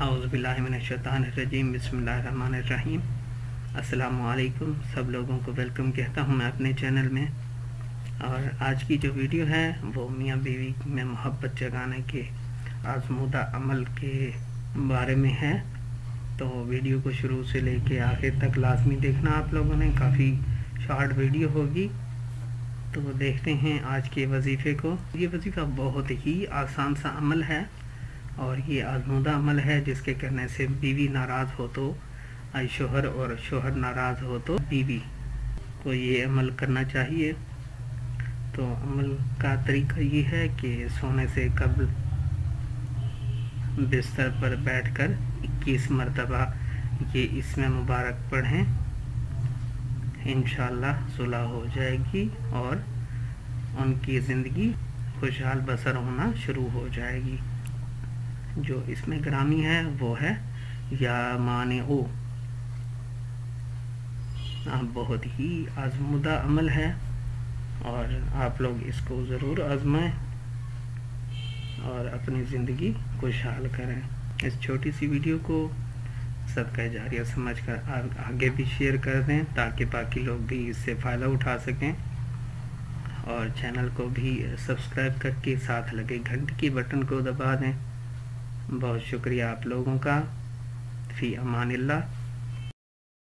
اعوذ باللہ من الشیطان الرجیم، بسم اللہ الرحمن الرحیم۔ السلام علیکم، سب لوگوں کو ویلکم کہتا ہوں میں اپنے چینل میں۔ اور آج کی جو ویڈیو ہے وہ میاں بیوی میں محبت جگانے کے آزمودہ عمل کے بارے میں ہے، تو ویڈیو کو شروع سے لے کے آخر تک لازمی دیکھنا آپ لوگوں نے، کافی شارٹ ویڈیو ہوگی۔ تو دیکھتے ہیں آج کے وظیفے کو۔ یہ وظیفہ بہت ہی آسان سا عمل ہے اور یہ آزمودہ عمل ہے جس کے کرنے سے بیوی ناراض ہو تو شوہر اور شوہر ناراض ہو تو بیوی کو یہ عمل کرنا چاہیے۔ تو عمل کا طریقہ یہ ہے کہ سونے سے قبل بستر پر بیٹھ کر 21 مرتبہ یہ اسم مبارک پڑھیں، انشاءاللہ صلح ہو جائے گی اور ان کی زندگی خوشحال بسر ہونا شروع ہو جائے گی۔ جو اس میں گرامی ہے وہ ہے یا مانعو۔ بہت ہی آزمودہ عمل ہے اور آپ لوگ اس کو ضرور آزمائیں اور اپنی زندگی خوشحال کریں۔ اس چھوٹی سی ویڈیو کو صدقہ جاریہ سمجھ کر آگے بھی شیئر کر دیں تاکہ باقی لوگ بھی اس سے فائدہ اٹھا سکیں، اور چینل کو بھی سبسکرائب کر کے ساتھ لگے گھنٹی کی بٹن کو دبا دیں۔ بہت شکریہ آپ لوگوں کا۔ فی امان اللہ۔